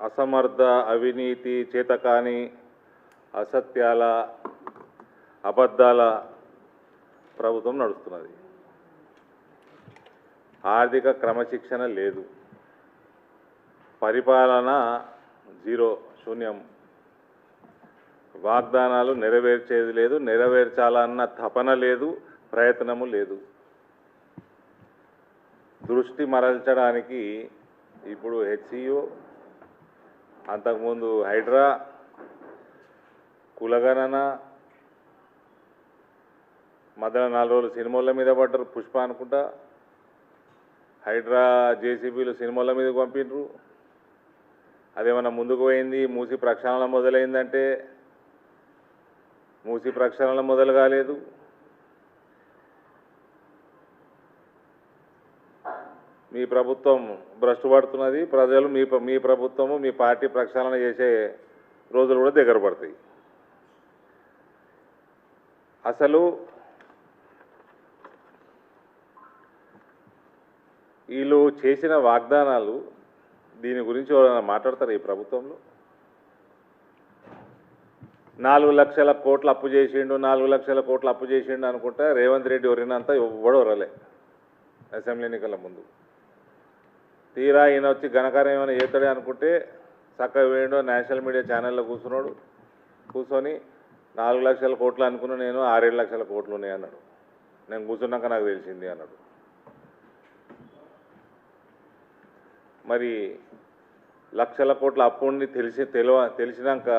అసమర్థ, అవినీతి, చేతకాని, అసత్యాల, అబద్ధాల ప్రభుత్వం నడుస్తున్నది. ఆర్థిక క్రమశిక్షణ లేదు, పరిపాలన జీరో, శూన్యం. వాగ్దానాలు నెరవేర్చేది లేదు, నెరవేర్చాలన్న తపన లేదు, ప్రయత్నము లేదు. దృష్టి మరల్చడానికి ఇప్పుడు హెచ్సియు, అంతకుముందు హైడ్రా, కులగణన, మధ్యలో 4 రోజులు సినిమాల మీద పడ్డారు. పుష్ప అనుకుంటా, హైడ్రా జేసీబీలు సినిమాల మీద పంపిండ్రు. అదేమన్నా ముందుకు పోయింది, మూసి ప్రక్షాళన మొదలైందంటే మూసి ప్రక్షాళన మొదలు కాలేదు. మీ ప్రభుత్వం భ్రష్టు పడుతున్నది. ప్రజలు మీ ప్రభుత్వము, మీ పార్టీ ప్రక్షాళన చేసే రోజులు కూడా దగ్గర పడతాయి. అసలు వీళ్ళు చేసిన వాగ్దానాలు దీని గురించి ఎవరైనా మాట్లాడతారు ఈ ప్రభుత్వంలో? 4 లక్షల కోట్లు అప్పు చేసిండు, 4 లక్షల కోట్లు అప్పు చేసిండు అనుకుంటా రేవంత్ రెడ్డి ఎవరినంతా ఎవడు వరలే అసెంబ్లీ ఎన్నికల ముందు. తీరా ఈయన వచ్చి ఘనకార్యం ఏమైనా చేస్తాడే అనుకుంటే చక్కగా వేయండో నేషనల్ మీడియా ఛానల్లో కూర్చొని 4 లక్షల కోట్లు అనుకున్నా, నేను 6-7 లక్షల కోట్లు ఉన్నాయి అన్నాడు. నేను కూర్చున్నాక నాకు తెలిసింది అన్నాడు. మరి లక్షల కోట్ల అప్పు ఉండి తెలిసినాక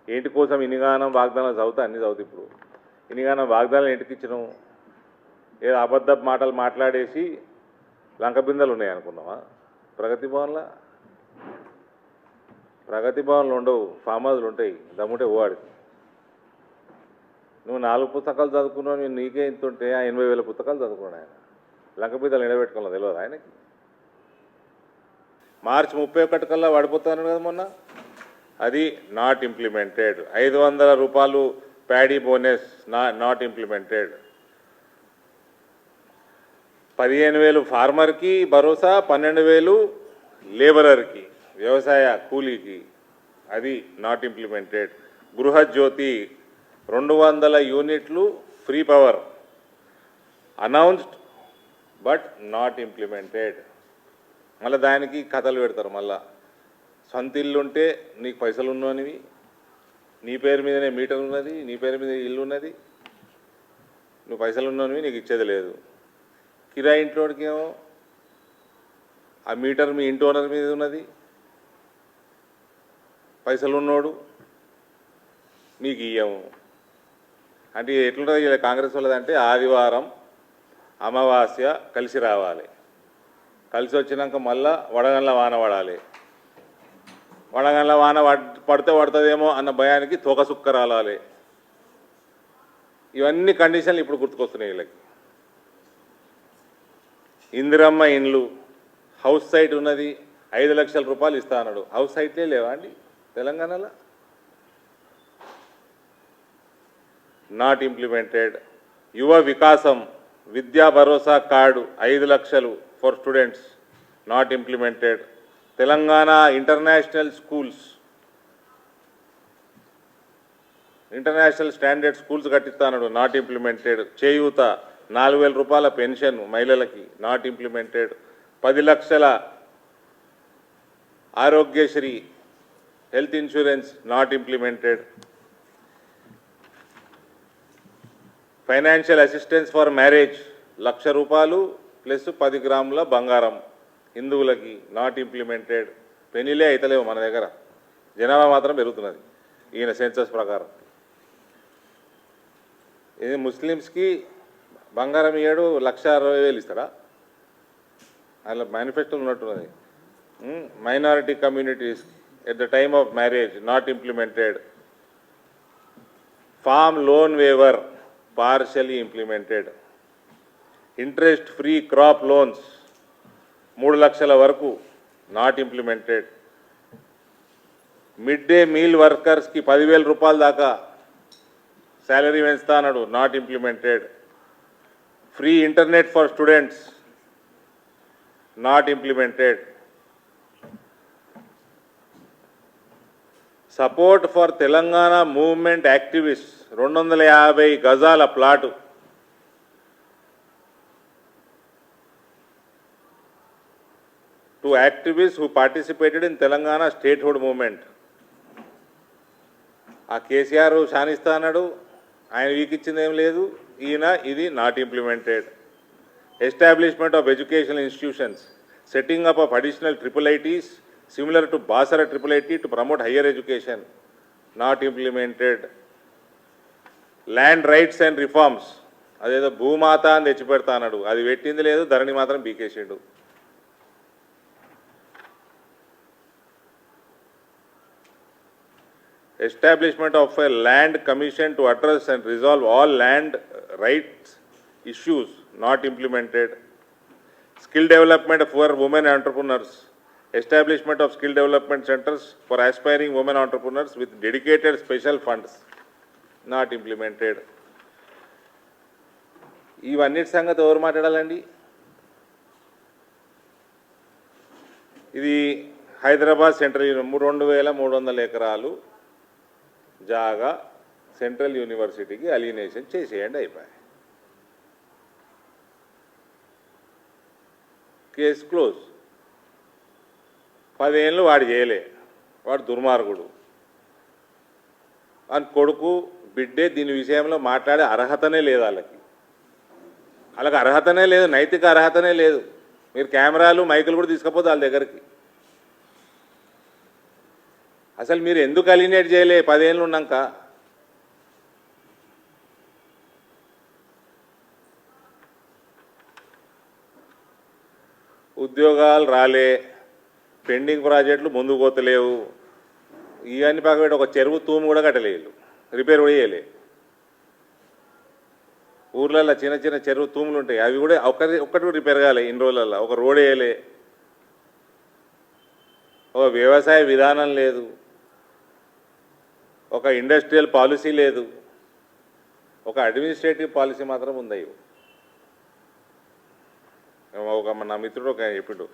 ఏంటి కోసం ఇనిగానం వాగ్దానాలు చదువుతా, అన్నీ చదువుతా. ఇప్పుడు ఇనిగానం వాగ్దానాలు ఇంటికి ఇచ్చినాం, ఏదో అబద్ధ మాటలు మాట్లాడేసి లంక బిందెలు ఉన్నాయి అనుకున్నావా? ప్రగతి భవన్లు ఉండవు, ఫామ్ హౌస్లు ఉంటాయి. దమ్ముంటే ఓవాడికి. నువ్వు 4 పుస్తకాలు చదువుకున్నావు, నీకే ఇంత ఉంటే ఆ 80,000 పుస్తకాలు చదువుకున్నాడు ఆయన. లంక బిందెలు నిలబెట్టుకోవాలి తెలియదు ఆయనకి. మార్చి 31 కల్లా పడిపోతాను కదా మొన్న. అది నాట్ ఇంప్లిమెంటెడ్. 500 రూపాయలు ప్యాడీ బోనస్ నాట్ ఇంప్లిమెంటెడ్. 15,000 ఫార్మర్కి భరోసా, 12,000 లేబరర్కి, వ్యవసాయ కూలీకి, అది నాట్ ఇంప్లిమెంటెడ్. గృహజ్యోతి 200 యూనిట్లు free power announced but not implemented. మళ్ళీ దానికి కథలు పెడతారు. మళ్ళా సొంత ఇల్లు ఉంటే నీకు పైసలు ఉన్ననివి, నీ పేరు మీదనే మీటర్ ఉన్నది, నీ పేరు మీద ఇల్లు ఉన్నది, నువ్వు పైసలు ఉన్ననివి నీకు ఇచ్చేది లేదు. కిరాయి ఇంట్లోకి ఏమో ఆ మీటర్ మీ ఇంటి ఓనర్ మీద ఉన్నది, పైసలు ఉన్నోడు మీకు ఇయ్యము. అంటే ఎట్లుంటుంది ఇలా కాంగ్రెస్ వాళ్ళదంటే ఆదివారం అమావాస్య కలిసి రావాలి, కలిసి వచ్చినాక మళ్ళా వడగండ్ల వాన పడాలి. వడగండ్ల వాన పడితే పడుతుందేమో అన్న భయానికి తోక సుక్క రాలాలి. ఇవన్నీ కండిషన్లు ఇప్పుడు గుర్తుకొస్తున్నాయి వీళ్ళకి. ఇందిరమ్మ ఇండ్లు, హౌస్ సైట్ ఉన్నది, 5 లక్షల రూపాయలు ఇస్తా అన్నాడు. హౌస్ సైట్లే లేవా అండి తెలంగాణలో? Not implemented. Yuva Vikasam Vidya Bharosa card 5 లక్షలు for students, not implemented. Telangana international schools, international standard schools కట్టిస్తాడు, నాట్ ఇంప్లిమెంటెడ్. చేయూత 4,000 రూపాయల పెన్షన్ మహిళలకి, నాట్ ఇంప్లిమెంటెడ్. 10 లక్షల Aarogyasri health insurance, not implemented. Financial assistance for marriage 1,00,000 రూపాయలు ప్లస్ 10 గ్రాముల బంగారం హిందువులకి, నాట్ ఇంప్లిమెంటెడ్. పెళ్లిలే అయితలేవు మన దగ్గర, జనాభా మాత్రం పెరుగుతున్నది ఈయన సెన్సస్ ప్రకారం. ఇది ముస్లిమ్స్కి బంగారం ఇయ్యాడు, 1,60,000 ఇస్తాడా? అలా మేనిఫెస్టోలో ఉన్నట్టున్నది. Minority communities at the time of marriage, not implemented. Farm loan waiver partially implemented. Interest free crop loans 3 లక్షల వరకు, not implemented. Mid day meal వర్కర్స్కి 10,000 రూపాయల దాకా శాలరీ పెంచుతా అన్నాడు, not implemented. Free internet for students, not implemented. Support for Telangana movement activist 250 గజాల plot to activist who participated in Telangana statehood movement. ఆ కేసీఆర్ శానిస్తా అన్నాడు, ఆయన వీకిచ్చింది ఏం లేదు. ఈయన ఇది not implemented. Establishment of educational institutions, setting up of additional IIITs similar to Basara IIIT to promote higher education, not implemented. Land rights and reforms, అదేదో భూమాత అని తెచ్చిపెడతా అన్నాడు, అది పెట్టింది లేదు, ధరణి మాత్రం బీకేసిండు. Establishment of a land commission to address and resolve all land rights issues, not implemented. Skill development for women entrepreneurs, establishment of skill development centers for aspiring women entrepreneurs with dedicated special funds, not implemented. ఇవన్నిటి సంగతి ఎవరు మాట్లాడాలండి? ఇది Hyderabad central 2300 ఎకరాలు జాగా central యూనివర్సిటీకి alienation చేసేయండి, అయిపోయాయి, case close. 10 ఏళ్ళు వాడు చేయలే, వాడు దుర్మార్గుడు అని కొడుకు బిడ్డే దీని విషయంలో మాట్లాడే అర్హతనే లేదు. వాళ్ళకి అర్హతనే లేదు, నైతిక అర్హతనే లేదు. మీరు కెమెరాలు మైకులు కూడా తీసుకపోతే వాళ్ళ దగ్గరికి. అసలు మీరు ఎందుకు అలినేట్ చేయలే 10 ఏళ్ళు ఉన్నాక? ఉద్యోగాలు రాలే, పెండింగ్ ప్రాజెక్టులు ముందుకు పోతలేవు, ఇవన్నీ పక్కన ఒక చెరువు తూము కూడా కట్టలేదు, రిపేర్ కూడా చేయలే. ఊర్లలో చిన్న చిన్న చెరువు తూములు ఉంటాయి, అవి కూడా ఒక్కటి రిపేర్ కాలే ఇన్ని రోజులలో. ఒక రోడ్ వేయలే, ఒక వ్యవసాయ విధానం లేదు, ఒక ఇండస్ట్రియల్ పాలసీ లేదు, ఒక అడ్మినిస్ట్రేటివ్ పాలసీ మాత్రం ఉంది. నా మిత్రుడు ఒక చెప్పిండు,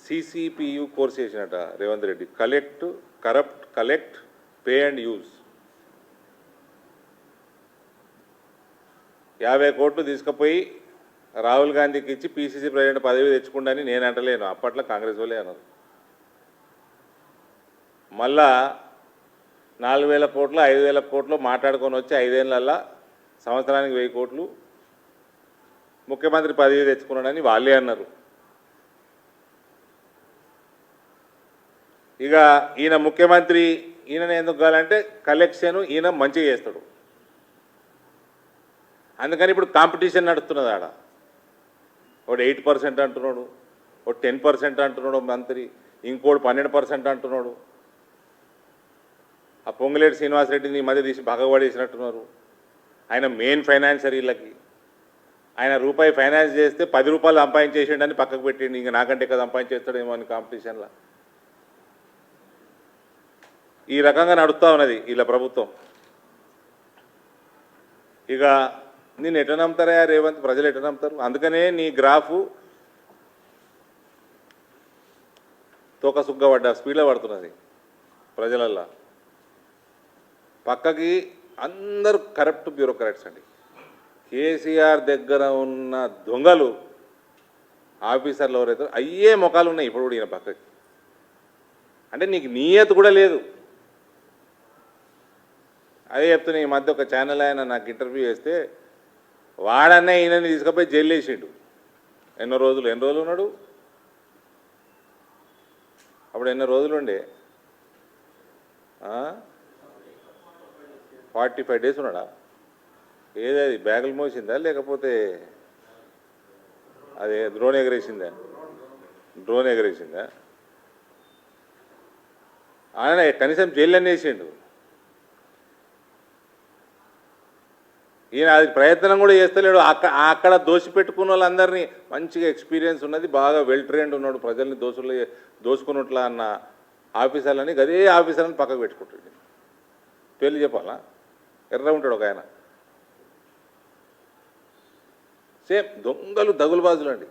CCPU కోర్స్ చేసినట Revanth Reddy, collect pay and use. 50 కోట్లు తీసుకుపోయి రాహుల్ గాంధీకి ఇచ్చి PCC ప్రెసిడెంట్ పదవి తెచ్చుకుండని నేను అంటలేను, అప్పట్లో కాంగ్రెస్ వాళ్ళే అన్నారు. మళ్ళా 4000 కోట్లు 5000 కోట్లు మాట్లాడుకొని వచ్చి 5 ఏళ్ళల్లో సంవత్సరానికి 1000 కోట్లు ముఖ్యమంత్రి పదవి తెచ్చుకున్నాడని వాళ్ళే అన్నారు. ఇక ఈయన ముఖ్యమంత్రి, ఈయననే ఎందుకు కావాలంటే కలెక్షన్ ఈయన మంచిగా చేస్తాడు, అందుకని ఇప్పుడు కాంపిటీషన్ నడుస్తున్నది. ఆడ ఒకటి 8% అంటున్నాడు, ఒక 10% అంటున్నాడు మంత్రి, ఇంకోటి 12% అంటున్నాడు. ఆ పొంగులేటి శ్రీనివాసరెడ్డిని ఈ మధ్య తీసి భగవడేసినట్టున్నారు. ఆయన మెయిన్ ఫైనాన్సర్ వీళ్ళకి. ఆయన రూపాయి ఫైనాన్స్ చేస్తే 10 రూపాయలు సంపాదించేసిండని పక్కకు పెట్టిండి, ఇంకా నాకంటే ఎక్కువ సంపాదించేస్తాడేమో అని కాంపిటీషన్లో. ఈ రకంగా నడుస్తూ ఉన్నది వీళ్ళ ప్రభుత్వం. ఇక నేను ఎట్లా నమ్ముతారా రేవంత్, ప్రజలు ఎట్లా నమ్ముతారు? అందుకనే నీ గ్రాఫు తోకసుగ్గబడ్డ స్పీడ్లో పడుతున్నది ప్రజలల్లో. పక్కకి అందరూ కరప్ట్ బ్యూరోక్రాట్స్ అండి. కేసీఆర్ దగ్గర ఉన్న దొంగలు ఆఫీసర్లు ఎవరైతే అయ్యే ముఖాలు ఉన్నాయి ఇప్పుడు కూడా ఈయన పక్కకి. అంటే నీకు నియత కూడా లేదు. అదే చెప్తున్నా, ఈ మధ్య ఒక ఛానల్ ఆయన నాకు ఇంటర్వ్యూ చేస్తే వాడన్నా ఈయనని తీసుకుపోయి జైలు వేసిండు. ఎన్ని రోజులు ఉన్నాడు అప్పుడు? ఎన్ని రోజులు ఉండే? 45 డేస్ ఉన్నాడా? ఏదది బ్యాగులు మోసిందా లేకపోతే అదే డ్రోన్ ఎగరేసిందా? ఆయన కనీసం జైలు వేసిండు. ఈయన అది ప్రయత్నం కూడా చేస్తలేడు. అక్కడ దోషిపెట్టుకున్న వాళ్ళందరినీ, మంచిగా ఎక్స్పీరియన్స్ ఉన్నది, బాగా వెల్ ట్రైన్డ్ ఉన్నాడు, ప్రజల్ని దోసుకున్నట్లా అన్న ఆఫీసర్లని, అదే ఆఫీసర్ని పక్కకు పెట్టుకుంటాడు. పేర్లు చెప్పాలా? ఎర్ర ఉంటాడు ఒక ఆయన, సేమ్ దొంగలు దగులుబాజులు అండి.